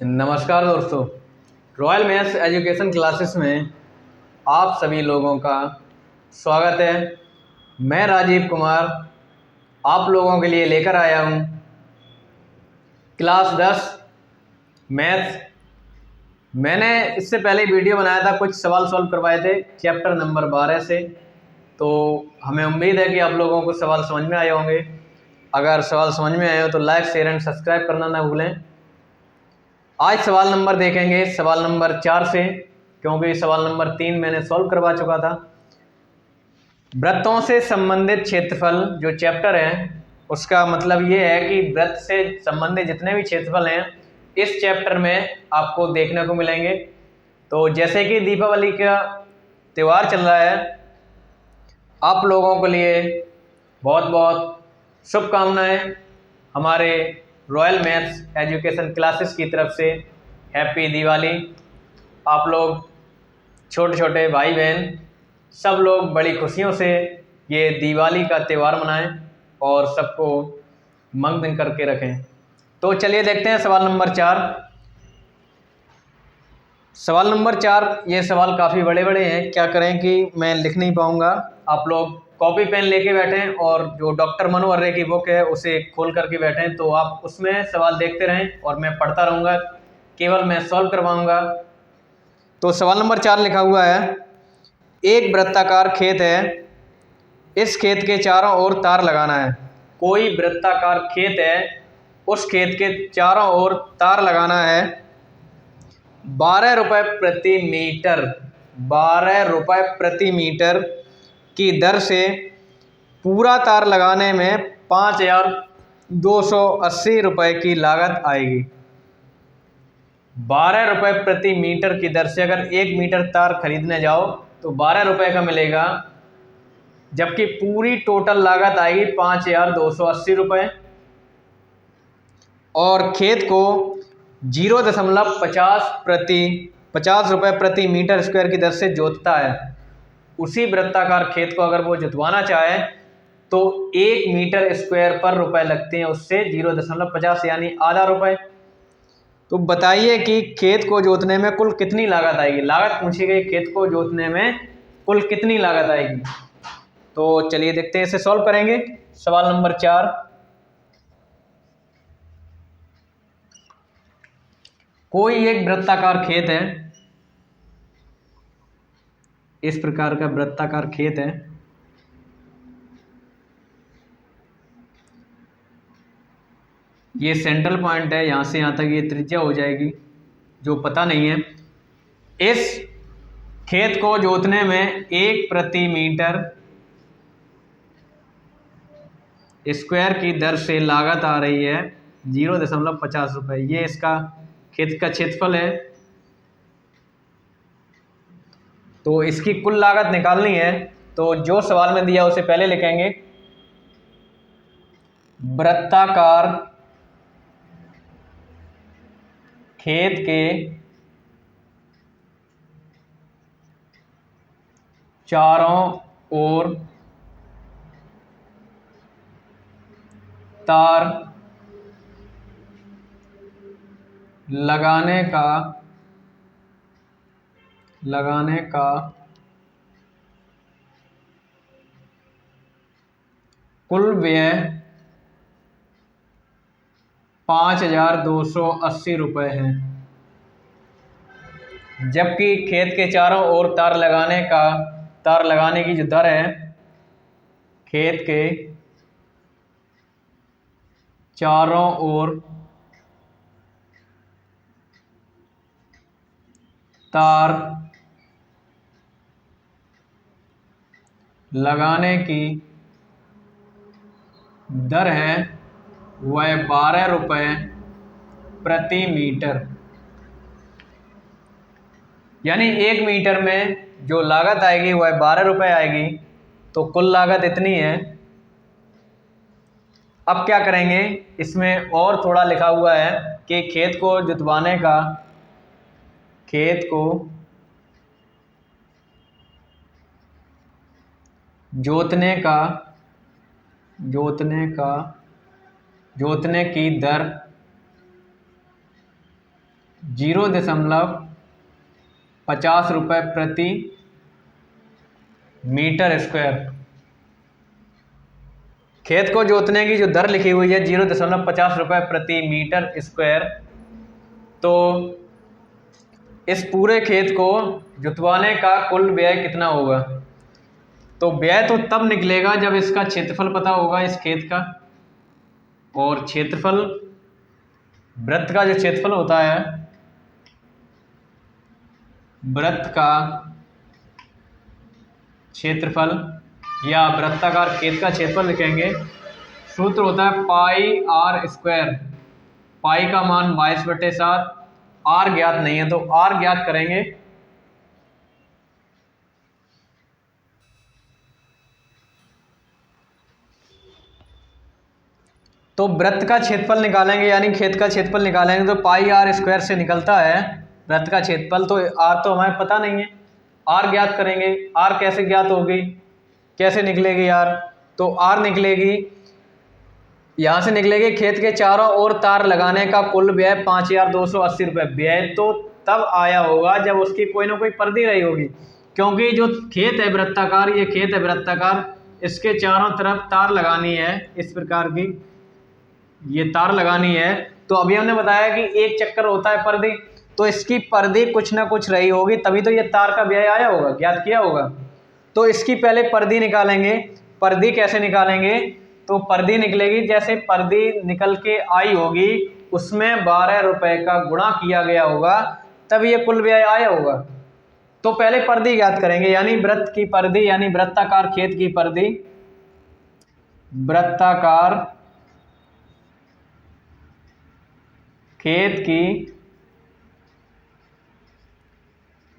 नमस्कार दोस्तों। Royal maths education classes में आप सभी लोगों का स्वागत है। मैं राजीव कुमार आप लोगों के लिए लेकर आया हूँ क्लास 10 मैथ्स। मैंने इससे पहले वीडियो बनाया था, कुछ सवाल सॉल्व करवाए थे चैप्टर नंबर 12 से। तो हमें उम्मीद है कि आप लोगों को सवाल समझ में आए होंगे। अगर सवाल समझ में आए हो तो लाइक, शेयर एंड सब्सक्राइब करना ना भूलें। आज सवाल नंबर देखेंगे सवाल नंबर 4 से, क्योंकि सवाल नंबर 3 मैंने सॉल्व करवा चुका था। वृत्तों से संबंधित क्षेत्रफल जो चैप्टर है उसका मतलब ये है कि वृत्त से संबंधित जितने भी क्षेत्रफल हैं इस चैप्टर में आपको देखने को मिलेंगे। तो जैसे कि दीपावली का त्यौहार चल रहा है, आप लोगों के लिए बहुत बहुत शुभकामनाएं। हमारे रॉयल मैथ्स एजुकेशन क्लासेस की तरफ से हैप्पी दिवाली। आप लोग छोटे छोटे भाई बहन सब लोग बड़ी खुशियों से ये दिवाली का त्यौहार मनाएं और सबको मग्न करके रखें। तो चलिए देखते हैं सवाल नंबर 4। सवाल नंबर 4, ये सवाल काफ़ी बड़े बड़े हैं, क्या करें कि मैं लिख नहीं पाऊँगा। आप लोग कॉपी पेन लेके बैठें और जो डॉक्टर मनु अर्रे की बुक है उसे खोल करके बैठें, तो आप उसमें सवाल देखते रहें और मैं पढ़ता रहूँगा, केवल मैं सॉल्व करवाऊँगा। तो सवाल नंबर 4 लिखा हुआ है, एक वृत्ताकार खेत है, इस खेत के चारों ओर तार लगाना है। कोई वृत्ताकार खेत है, उस खेत के चारों ओर तार लगाना है। 12 रुपये प्रति मीटर, 12 रुपये प्रति मीटर की दर से पूरा तार लगाने में 5,280 रुपये की लागत आएगी। 12 रुपये प्रति मीटर की दर से अगर 1 मीटर तार खरीदने जाओ तो 12 रुपये का मिलेगा, जबकि पूरी टोटल लागत आएगी 5,280 रुपये। और खेत को 0.50 रुपये प्रति मीटर स्क्वायर की दर से जोतता है। उसी वृत्ताकार खेत को अगर वो जुतवाना चाहे तो 1 मीटर स्क्वायर पर रुपए लगते हैं, उससे 0.50 यानी आधा रुपये। तो बताइए कि खेत को जोतने में कुल कितनी लागत आएगी। लागत पूछी गई, खेत को जोतने में कुल कितनी लागत आएगी। तो चलिए देखते हैं, इसे सॉल्व करेंगे। सवाल नंबर 4, कोई एक वृत्ताकार खेत है, इस प्रकार का वृत्ताकार खेत है, ये सेंट्रल पॉइंट है, यहां से यहां तक ये त्रिज्या हो जाएगी जो पता नहीं है। इस खेत को जोतने में 1 प्रति मीटर स्क्वायर की दर से लागत आ रही है 0.50 रुपये। ये इसका खेत का क्षेत्रफल है। तो इसकी कुल लागत निकालनी है, तो जो सवाल में दिया उसे पहले लिखेंगे। वृत्ताकार खेत के चारों ओर तार लगाने का कुल व्यय 5,280 रुपये है, जबकि खेत के चारों ओर तार लगाने की जो दर है, खेत के चारों ओर तार लगाने की दर है वह 12 रुपये प्रति मीटर। यानी 1 मीटर में जो लागत आएगी वह 12 रुपये आएगी, तो कुल लागत इतनी है। अब क्या करेंगे, इसमें और थोड़ा लिखा हुआ है कि खेत को जोतने की दर 0.50 रुपये प्रति मीटर स्क्वायर। खेत को जोतने की जो दर लिखी हुई है 0.50 रुपये प्रति मीटर स्क्वायर, तो इस पूरे खेत को जुतवाने का कुल व्यय कितना होगा? तो व्यय तो तब निकलेगा जब इसका क्षेत्रफल पता होगा इस खेत का, और क्षेत्रफल, वृत्त का जो क्षेत्रफल होता है, वृत्त का क्षेत्रफल या वृत्ताकार खेत का क्षेत्रफल लिखेंगे। सूत्र होता है पाई आर स्क्वायर। पाई का मान 22/7, आर ज्ञात नहीं है तो आर ज्ञात करेंगे। तो वृत्त का क्षेत्रफल निकालेंगे, यानी खेत का क्षेत्रफल निकालेंगे, तो पाई आर स्क्वायर से निकलता है वृत्त का क्षेत्रफल। तो आर तो हमें पता नहीं है, आर ज्ञात करेंगे। आर कैसे ज्ञात होगी, कैसे निकलेगी आर? तो आर निकलेगी, यहाँ से निकलेगी, खेत के चारों ओर तार लगाने का कुल व्यय 5280 रुपये। व्यय तो तब आया होगा जब उसकी कोई ना कोई पर्दी रही होगी, क्योंकि जो खेत है वृत्ताकार, ये खेत है वृत्ताकार, इसके चारों तरफ तार लगानी है, इस प्रकार की ये तार लगानी है। तो अभी हमने बताया कि एक चक्कर होता है पर्दी, तो इसकी पर्दी कुछ ना कुछ रही होगी, तभी तो ये तार का व्यय आया होगा, ज्ञात किया होगा। तो इसकी पहले पर्दी निकालेंगे। पर्दी कैसे निकालेंगे? तो पर्दी निकलेगी, जैसे पर्दी निकल के आई होगी उसमें 12 रुपए का गुणा किया गया होगा, तब ये कुल व्यय आया होगा। तो पहले पर्दी ज्ञात करेंगे, यानी वृत्त की पर्दी, यानी वृत्ताकार खेत की पर्दी, वृत्ताकार खेत की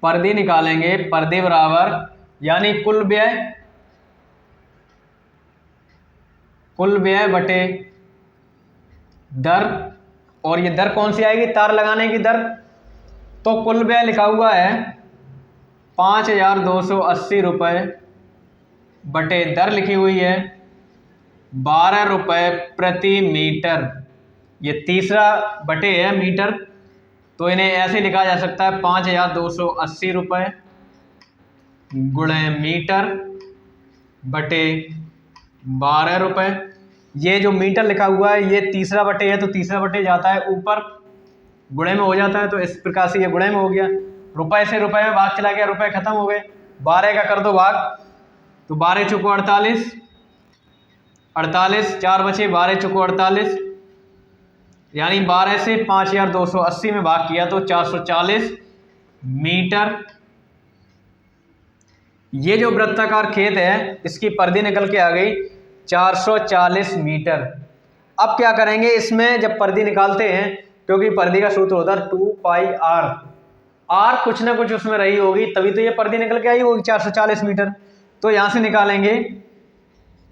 पर्दी निकालेंगे। पर्दी बराबर, यानी कुल व्यय बटे दर, और ये दर कौन सी आएगी? तार लगाने की दर। तो कुल व्यय लिखा हुआ है 5280 रुपये बटे दर लिखी हुई है 12 रुपये प्रति मीटर। ये तीसरा बटे है मीटर, तो इन्हें ऐसे लिखा जा सकता है 5280 रुपये गुणे मीटर बटे 12 रुपये। ये जो मीटर लिखा हुआ है ये तीसरा बटे है, तो तीसरा बटे जाता है ऊपर, गुणे में हो जाता है, तो इस प्रकार से ये गुणे में हो गया। रुपए से रुपए में भाग चला गया, रुपए खत्म हो गए। 12 का कर दो भाग, तो 12 चौको 48, 48 4 बचे, 12 चौको 48, यानी 12 से 5280 में भाग किया तो 440 मीटर। ये जो वृत्ताकार खेत है इसकी पर्दी निकल के आ गई 440 मीटर। अब क्या करेंगे, इसमें जब पर्दी निकालते हैं, क्योंकि पर्दी का सूत्र होता है 2 पाई आर, आर कुछ ना कुछ उसमें रही होगी, तभी तो ये पर्दी निकल के आई होगी 440 मीटर। तो यहां से निकालेंगे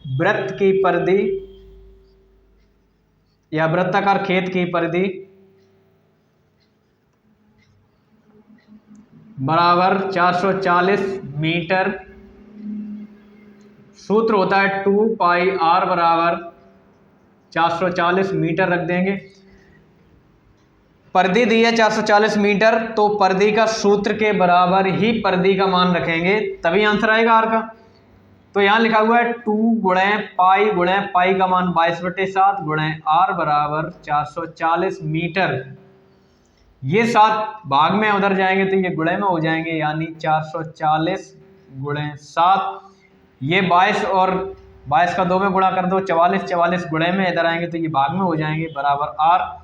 वृत्त की पर्दी या वृत्ताकार खेत की पर्दी बराबर 440 मीटर। सूत्र होता है 2 पाई आर बराबर 440 मीटर रख देंगे। पर्दी दी है 440 मीटर, तो पर्दी का सूत्र के बराबर ही पर्दी का मान रखेंगे, तभी आंसर आएगा आर का। तो यहाँ लिखा हुआ है 2 गुणे पाई का मान 22/7 गुणे आर बराबर 440 मीटर। ये 7 भाग में उधर जाएंगे तो ये गुणे में हो जाएंगे, यानी 440 गुणे 7, ये 22 और 22 का 2 में गुणा कर दो, 44 गुणे में इधर आएंगे तो ये भाग में हो जाएंगे, बराबर आर।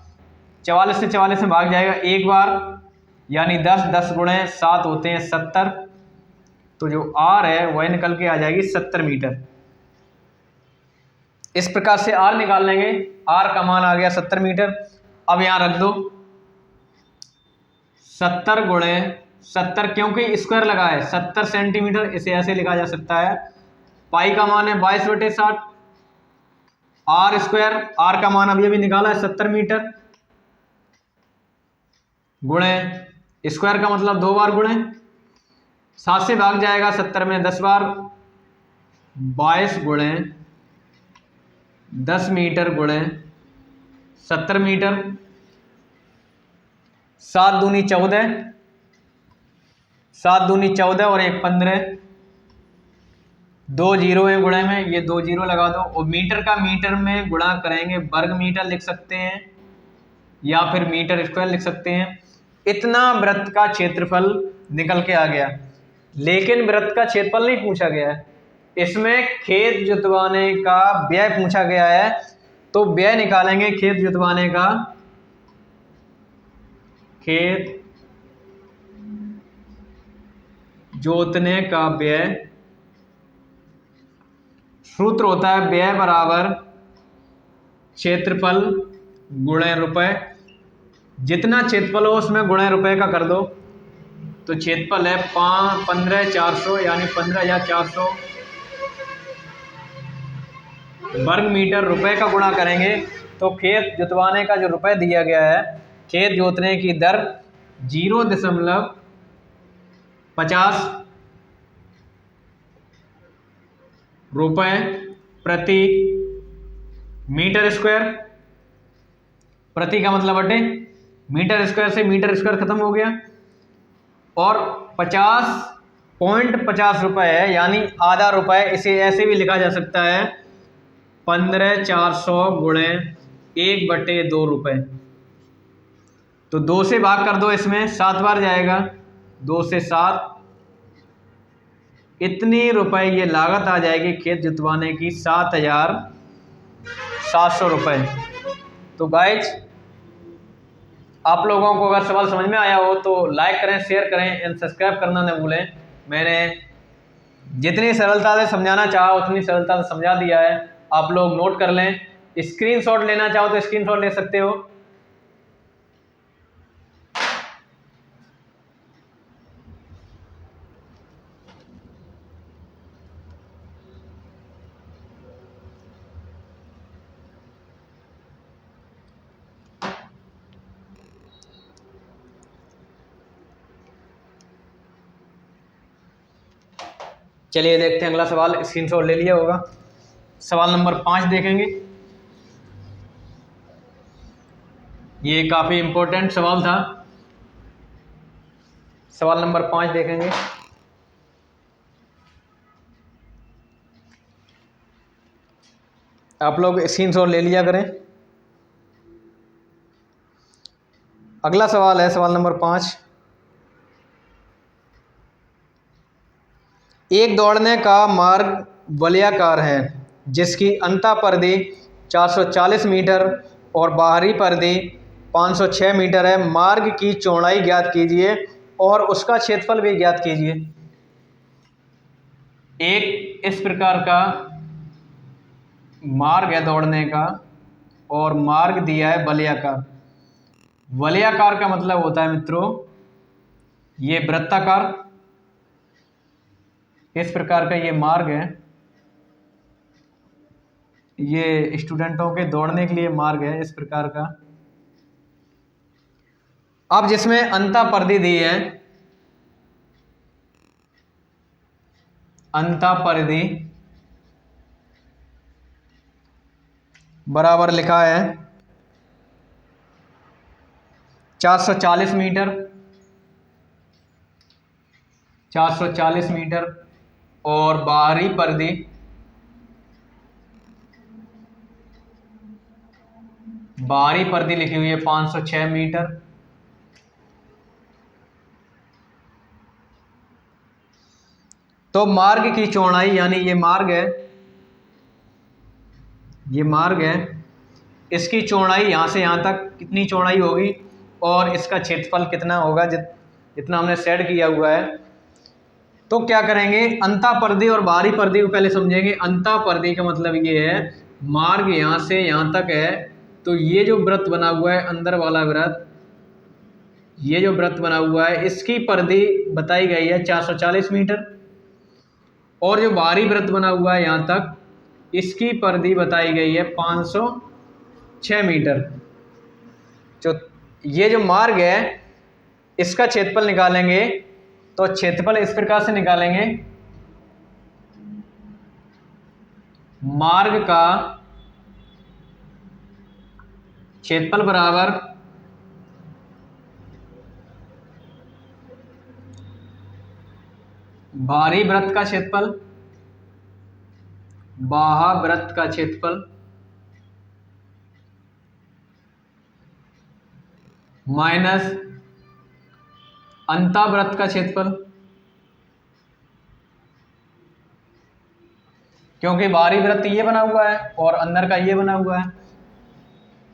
44 से 44 में भाग जाएगा एक बार, यानी 10 गुणे 7 होते हैं 70, तो जो आर है वह निकल के आ जाएगी 70 मीटर। इस प्रकार से आर निकाल लेंगे, आर का मान आ गया 70 मीटर। अब यहां रख दो 70 गुणे 70, क्योंकि स्क्वायर लगा है 70 सेंटीमीटर, इसे ऐसे लिखा जा सकता है। पाई का मान है 22/7, आर स्क्वायर, आर का मान अभी निकाला है 70 मीटर, गुणे स्क्वायर का मतलब 2 बार गुणे, 7 से भाग जाएगा 70 में 10 बार, 22 गुणे 10 मीटर गुणे 70 मीटर। 7 दूनी 14, 7 दूनी 14 और 1 15, 2 जीरो है गुणे में, ये 2 जीरो लगा दो। और मीटर का मीटर में गुणा करेंगे, वर्ग मीटर लिख सकते हैं या फिर मीटर स्क्वायर लिख सकते हैं। इतना वृत्त का क्षेत्रफल निकल के आ गया, लेकिन वृत्त का क्षेत्रफल नहीं पूछा गया है, इसमें खेत जुतवाने का व्यय पूछा गया है। तो व्यय निकालेंगे खेत जुतवाने का, खेत जोतने का व्यय, सूत्र होता है व्यय बराबर क्षेत्रफल गुणे रुपए। जितना क्षेत्रफल हो उसमें गुणे रुपए का कर दो। तो क्षेत्रफल है 15,400 यानी 15,400 वर्ग मीटर। रुपए का गुणा करेंगे तो खेत जुतवाने का जो रुपए दिया गया है, खेत जोतने की दर 0.50 रुपए प्रति मीटर स्क्वायर। प्रति का मतलब बटे, मीटर स्क्वायर से मीटर स्क्वायर खत्म हो गया। और 50.50 रुपए है यानी आधा रुपए। इसे ऐसे भी लिखा जा सकता है 15,400 गुणे 1/2 रुपए। तो 2 से भाग कर दो, इसमें 7 बार जाएगा, 2 से 7, इतनी रुपए ये लागत आ जाएगी खेत जुतवाने की, 7,700 रुपए। तो गाइज, आप लोगों को अगर सवाल समझ में आया हो तो लाइक करें, शेयर करें एंड सब्सक्राइब करना न भूलें। मैंने जितनी सरलता से समझाना चाहा उतनी सरलता से समझा दिया है। आप लोग नोट कर लें, स्क्रीनशॉट लेना चाहो तो स्क्रीनशॉट ले सकते हो। चलिए देखते हैं अगला सवाल, स्क्रीनशॉट ले लिया होगा। सवाल नंबर 5 देखेंगे। ये काफ़ी इम्पोर्टेंट सवाल था। सवाल नंबर 5 देखेंगे। आप लोग स्क्रीनशॉट ले लिया करें। अगला सवाल है सवाल नंबर 5। एक दौड़ने का मार्ग वलयाकार है जिसकी अंतः परिधि 440 मीटर और बाहरी परिधि 506 मीटर है। मार्ग की चौड़ाई ज्ञात कीजिए और उसका क्षेत्रफल भी ज्ञात कीजिए। एक इस प्रकार का मार्ग है दौड़ने का और मार्ग दिया है वलयाकार। वलयाकार का मतलब होता है मित्रों, ये वृत्ताकार, इस प्रकार का ये मार्ग है, ये स्टूडेंटों के दौड़ने के लिए मार्ग है इस प्रकार का। अब जिसमें अंतः परिधि दी है, अंतः परिधि बराबर लिखा है 440 मीटर, 440 मीटर और बाहरी परिधि लिखी हुई है 506 मीटर। तो मार्ग की चौड़ाई यानी ये मार्ग है, ये मार्ग है, इसकी चौड़ाई यहाँ से यहाँ तक कितनी चौड़ाई होगी और इसका क्षेत्रफल कितना होगा, जितना हमने सेट किया हुआ है। तो क्या करेंगे, अंतः परिधि और बाहरी परिधि को पहले समझेंगे। अंतः परिधि का मतलब ये है मार्ग यहाँ से यहाँ तक है, तो ये जो वृत्त बना हुआ है अंदर वाला वृत्त, ये जो वृत्त बना हुआ है इसकी परिधि बताई गई है 440 मीटर और जो बाहरी वृत्त बना हुआ है यहाँ तक, इसकी परिधि बताई गई है 506 मीटर। जो ये जो मार्ग है इसका क्षेत्रफल निकालेंगे तो क्षेत्रफल इस प्रकार से निकालेंगे, मार्ग का क्षेत्रफल बराबर बाहरी वृत्त का क्षेत्रफल, बाह्य वृत्त का क्षेत्रफल माइनस अंतःवृत्त का क्षेत्रफल, क्योंकि बाहरी वृत्त ये बना हुआ है और अंदर का ये बना हुआ है,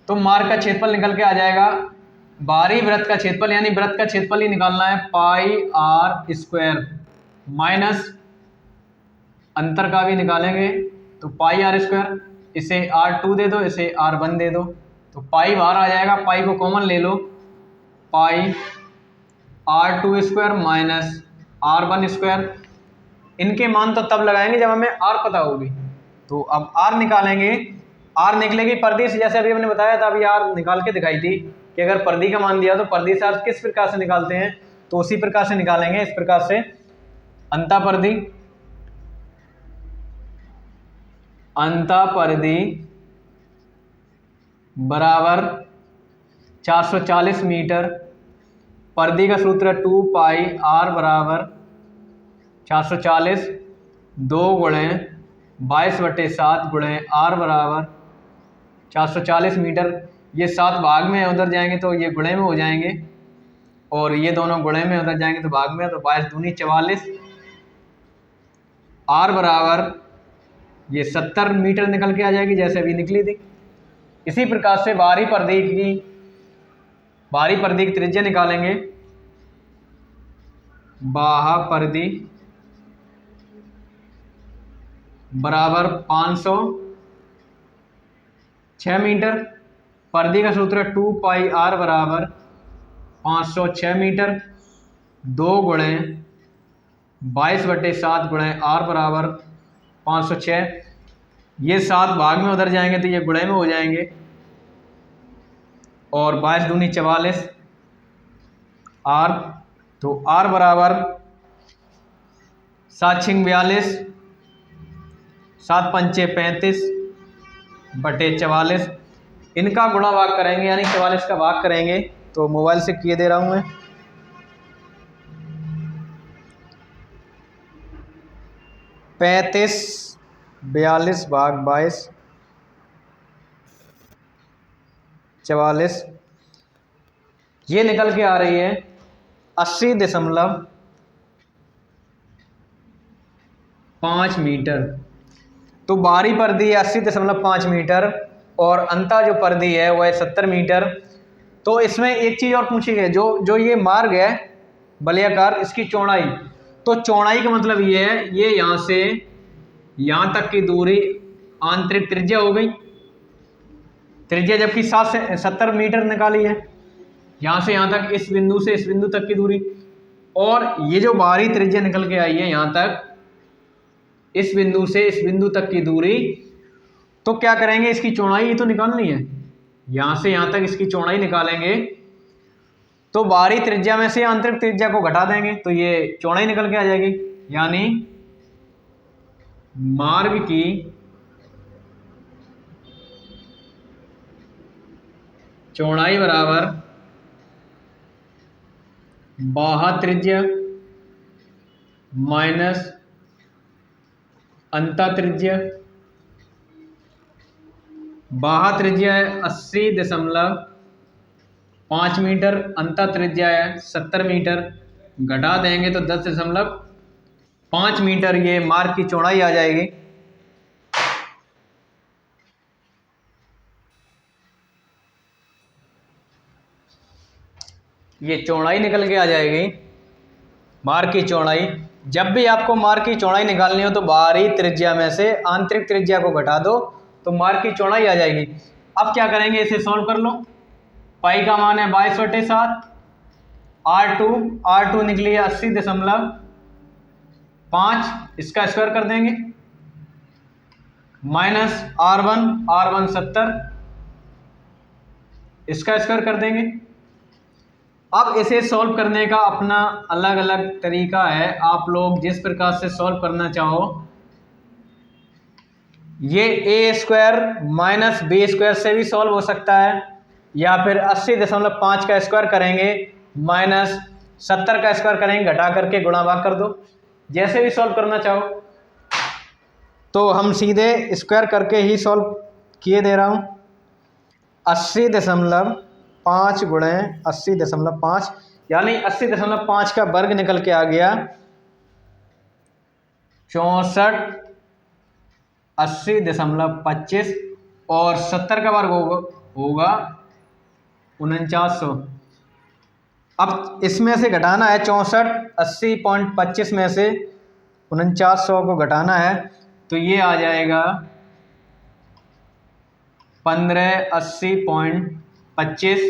तो मार्ग का क्षेत्रफल निकल के आ जाएगा। बाहरी वृत्त का क्षेत्रफल यानी वृत्त का क्षेत्रफल ही निकालना है, पाई आर स्क्वायर माइनस अंतर का भी निकालेंगे तो पाई आर स्क्वायर, इसे R2 दे दो, इसे R1 दे दो, तो पाई बाहर आ जाएगा, पाई को कॉमन ले लो, पाई R2 square minus R1 square. इनके मान तो तब लगाएंगे जब हमें R पता होगी। तो अब R निकालेंगे, R निकलेगी परिधि से, जैसे अभी हमने बताया था, अभी R निकाल के दिखाई थी कि अगर परिधि का मान दिया तो परिधि से R किस प्रकार से निकालते हैं, तो उसी प्रकार से निकालेंगे, इस प्रकार से अंतःपरिधि बराबर 440 मीटर, परिधि का सूत्र 2 पाई R बराबर 440 2 गुणे 22/7 गुणे R बराबर 440 मीटर। ये 7 भाग में उधर जाएंगे तो ये गुणे में हो जाएंगे, और ये दोनों गुणे में उधर जाएंगे तो भाग में, तो 22 दूनी 44, R बराबर ये 70 मीटर निकल के आ जाएगी जैसे अभी निकली थी। इसी प्रकार से बाहरी परिधि की त्रिज्या निकालेंगे, बाह्य परिधि बराबर 506 मीटर, परिधि का सूत्र 2 पाई R बराबर 506 मीटर, 2 गुणे 22/7 गुणे R बराबर 506। ये 7 भाग में उधर जाएंगे तो ये गुणे में हो जाएंगे, और 22 दूनी 44 R, तो R बराबर 7 छिंग 42, 7 पंचे 35/44। इनका गुणा भाग करेंगे यानी 44 का भाग करेंगे, तो मोबाइल से किए दे रहा हूँ मैं। 35 42 भाग 22 44, ये निकल के आ रही है 80.5 मीटर। तो बाहरी परिधि है 80.5 मीटर और अंता जो परिधि है वह है 70 मीटर। तो इसमें एक चीज़ और पूछी गई, जो ये मार्ग है वलयाकार, इसकी चौड़ाई, तो चौड़ाई का मतलब ये है, ये यहाँ से यहाँ तक की दूरी आंतरिक त्रिज्या हो गई, त्रिज्या जबकि 70 मीटर निकाली है, यहाँ से यहाँ तक, इस बिंदु से इस बिंदु तक की दूरी, और ये जो बाहरी त्रिज्या निकल के आई है यहाँ तक, इस बिंदु से इस बिंदु तक की दूरी, तो क्या करेंगे, इसकी चौड़ाई ही तो निकालनी है, यहाँ से यहाँ तक इसकी चौड़ाई निकालेंगे, तो बाहरी त्रिज्या में से आंतरिक त्रिज्या को घटा देंगे तो ये चौड़ाई निकल के आ जाएगी। यानी मार्ग की चौड़ाई बराबर बाह्य त्रिज्या माइनस अंतः त्रिज्या। बाह्य त्रिज्या है 80.5 मीटर, अंतः त्रिज्या है 70 मीटर, घटा देंगे तो 10.5 मीटर ये मार्ग की चौड़ाई आ जाएगी। ये चौड़ाई निकल के आ जाएगी, मार्ग की चौड़ाई। जब भी आपको मार्ग की चौड़ाई निकालनी हो तो बाहरी त्रिज्या में से आंतरिक त्रिज्या को घटा दो तो मार्ग की चौड़ाई आ जाएगी। अब क्या करेंगे, इसे सॉल्व कर लो। पाई का मान है 22/7, R2 निकली है 80.5, इसका स्क्वायर कर देंगे, माइनस R1 70, इसका स्क्वायर कर देंगे। अब इसे सॉल्व करने का अपना अलग अलग तरीका है, आप लोग जिस प्रकार से सॉल्व करना चाहो। ये a² माइनस b² से भी सॉल्व हो सकता है, या फिर 80.5 का स्क्वायर करेंगे माइनस 70 का स्क्वायर करेंगे, घटा करके गुणा भाग कर दो। जैसे भी सॉल्व करना चाहो। तो हम सीधे स्क्वायर करके ही सॉल्व किए दे रहा हूँ। 80.5 गुणे 80.5 यानी 80.5 का वर्ग निकल के आ गया 64 80.25 और 70 का वर्ग होगा 4900। अब इसमें से घटाना है 64 80.25 में से 4900 को घटाना है, तो ये आ जाएगा 1580.25।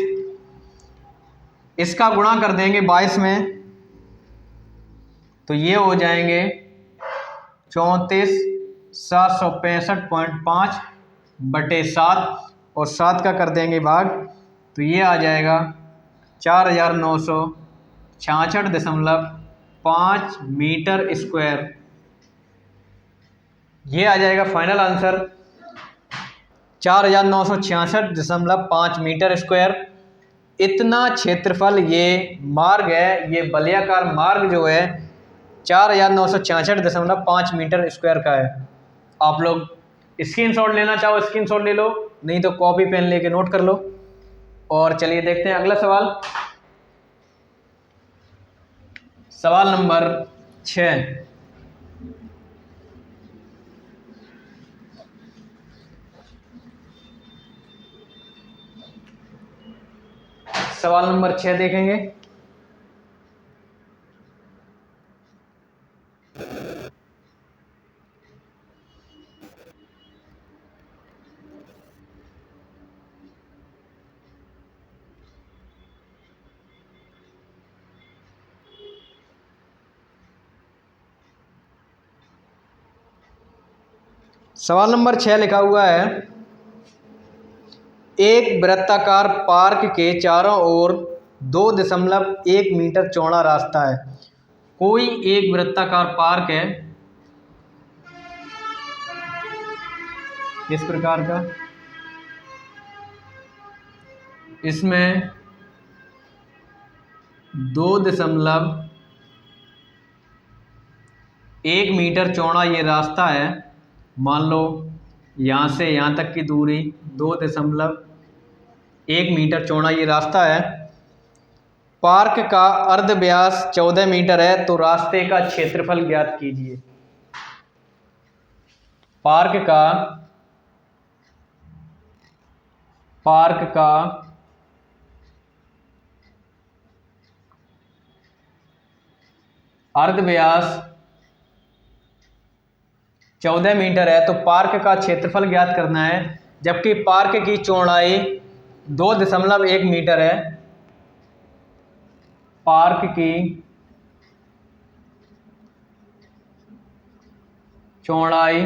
इसका गुणा कर देंगे 22 में, तो ये हो जाएंगे 34,765.5 बटे 7 और 7 का कर देंगे भाग, तो ये आ जाएगा 4966.5 मीटर स्क्वायर। ये आ जाएगा फाइनल आंसर 4966.5 मीटर स्क्वायर। इतना क्षेत्रफल ये मार्ग है, ये वलयाकार मार्ग जो है 4966.5 मीटर स्क्वायर का है। आप लोग स्क्रीनशॉट लेना चाहो स्क्रीनशॉट ले लो, नहीं तो कॉपी पेन लेके नोट कर लो। और चलिए देखते हैं अगला सवाल। सवाल नंबर 6। सवाल नंबर 6 देखेंगे। सवाल नंबर 6 लिखा हुआ है, एक वृत्ताकार पार्क के चारों ओर 2.1 मीटर चौड़ा रास्ता है। कोई एक वृत्ताकार पार्क है इस प्रकार का, इसमें 2.1 मीटर चौड़ा ये रास्ता है। मान लो यहाँ से यहाँ तक की दूरी 2.1 मीटर चौड़ा ये रास्ता है। पार्क का अर्ध व्यास 14 मीटर है, तो रास्ते का क्षेत्रफल ज्ञात कीजिए। पार्क का अर्ध व्यास 14 मीटर है, तो पार्क का क्षेत्रफल ज्ञात करना है। जबकि पार्क की चौड़ाई 2.1 मीटर है। पार्क की चौड़ाई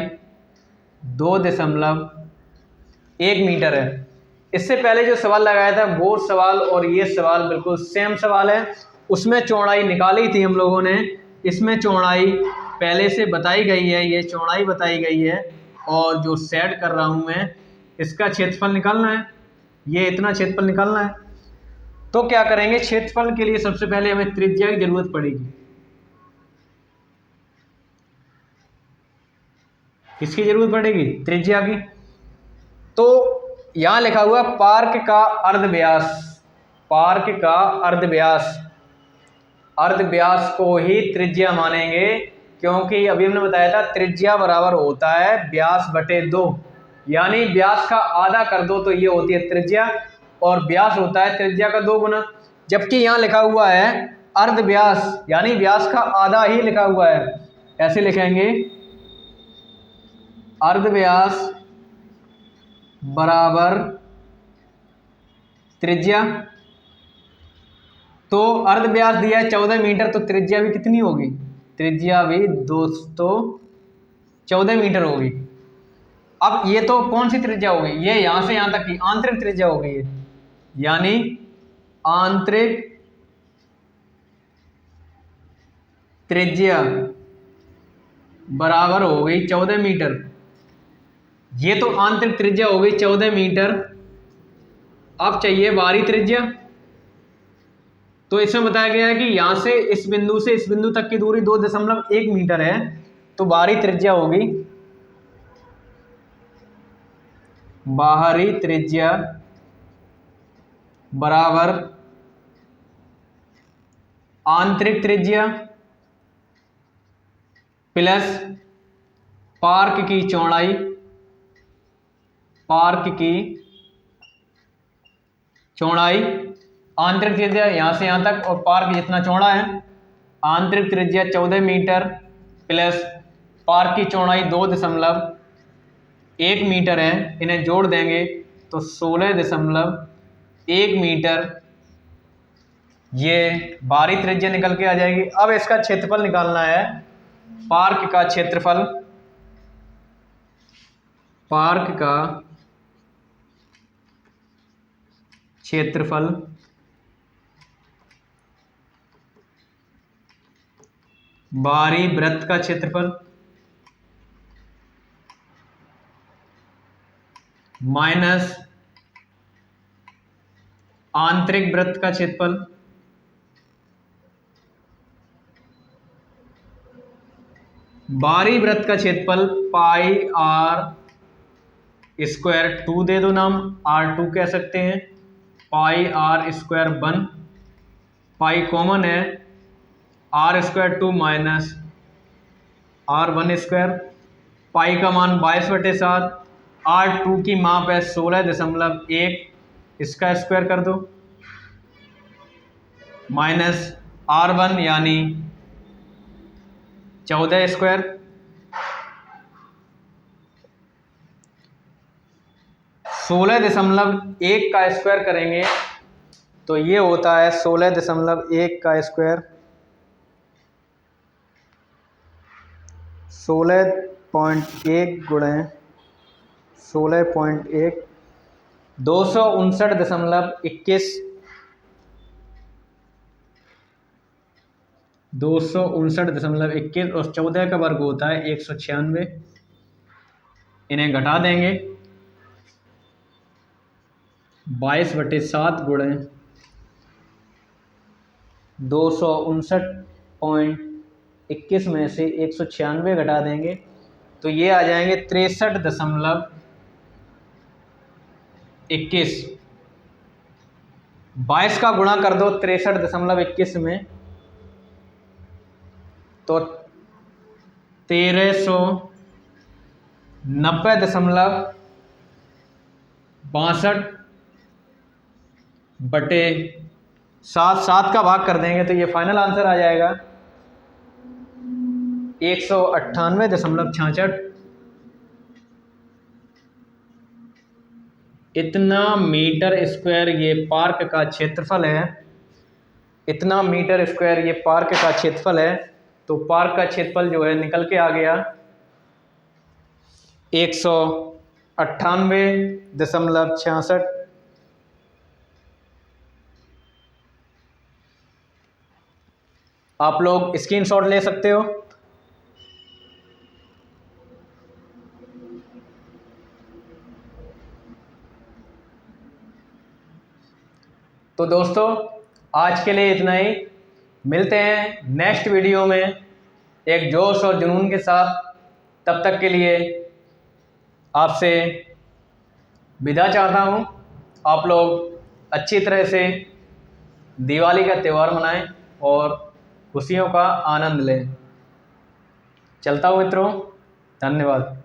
2.1 मीटर है। इससे पहले जो सवाल लगाया था वो सवाल और ये सवाल बिल्कुल सेम सवाल है। उसमें चौड़ाई निकाली थी हम लोगों ने, इसमें चौड़ाई पहले से बताई गई है, ये चौड़ाई बताई गई है। और जो सेट कर रहा हूँ मैं, इसका क्षेत्रफल निकालना है, ये इतना क्षेत्रफल निकालना है। तो क्या करेंगे, क्षेत्रफल के लिए सबसे पहले हमें त्रिज्या की जरूरत पड़ेगी। किसकी जरूरत पड़ेगी? त्रिज्या की। तो यहां लिखा हुआ पार्क का अर्धव्यास, पार्क का अर्धव्यास, अर्धव्यास को ही त्रिज्या मानेंगे, क्योंकि अभी हमने बताया था त्रिज्या बराबर होता है व्यास बटे 2, यानी व्यास का आधा कर दो तो ये होती है त्रिज्या, और व्यास होता है त्रिज्या का 2 गुना। जबकि यहाँ लिखा हुआ है अर्धव्यास, यानी व्यास का आधा ही लिखा हुआ है। ऐसे लिखेंगे अर्धव्यास बराबर त्रिज्या। तो अर्धव्यास दिया है 14 मीटर, तो त्रिज्या भी कितनी होगी? त्रिज्या भी दोस्तों 14 मीटर होगी। अब ये तो कौन सी त्रिज्या होगी? ये यहां से यहां तक की आंतरिक त्रिज्या हो गई है, यानी आंतरिक त्रिज्या बराबर हो गई 14 मीटर। ये तो आंतरिक त्रिज्या हो गई 14 मीटर। अब चाहिए बाहरी त्रिज्या। तो इसमें बताया गया है कि यहाँ से इस बिंदु से इस बिंदु तक की दूरी 2.1 मीटर है, तो बाहरी त्रिज्या होगी, बाहरी त्रिज्या बराबर आंतरिक त्रिज्या प्लस पार्क की चौड़ाई, पार्क की चौड़ाई, आंतरिक त्रिज्या यहां से यहां तक और पार्क जितना चौड़ा है, आंतरिक त्रिज्या 14 मीटर प्लस पार्क की चौड़ाई 2.1 मीटर है, इन्हें जोड़ देंगे तो 16.1 मीटर ये बाहरी त्रिज्या निकल के आ जाएगी। अब इसका क्षेत्रफल निकालना है, पार्क का क्षेत्रफल, पार्क का क्षेत्रफल बाहरी वृत्त का क्षेत्रफल माइनस आंतरिक वृत्त का क्षेत्रफल, बाहरी वृत्त का क्षेत्रफल पाई आर स्क्वायर 2 दे दो नाम, R2 कह सकते हैं, pi R square 1, pi common है, R square 2 minus R1 square, pi का मान 22/7, R2 की माप है 16.1, इसका स्क्वायर कर दो, माइनस R1 यानी 14 स्क्वायर, 16.1 का स्क्वायर करेंगे तो ये होता है 16.1 का स्क्वायर 16.1 गुणे 16.1 259.21 259.21 और 14 का वर्ग होता है 196, इन्हें घटा देंगे 22/7 गुणे 259.21 में से 196 घटा देंगे तो ये आ जाएंगे 63.21, 22 का गुणा कर दो 63.21 में तो 1390.62/7, 7 का भाग कर देंगे तो ये फाइनल आंसर आ जाएगा 198.66। इतना मीटर स्क्वायर ये पार्क का क्षेत्रफल है, इतना मीटर स्क्वायर ये पार्क का क्षेत्रफल है। तो पार्क का क्षेत्रफल जो है निकल के आ गया 198.66। आप लोग स्क्रीनशॉट ले सकते हो। तो दोस्तों आज के लिए इतना ही, मिलते हैं नेक्स्ट वीडियो में एक जोश और जुनून के साथ। तब तक के लिए आपसे विदा चाहता हूँ। आप लोग अच्छी तरह से दिवाली का त्यौहार मनाएं और खुशियों का आनंद लें। चलता हूँ मित्रों, धन्यवाद।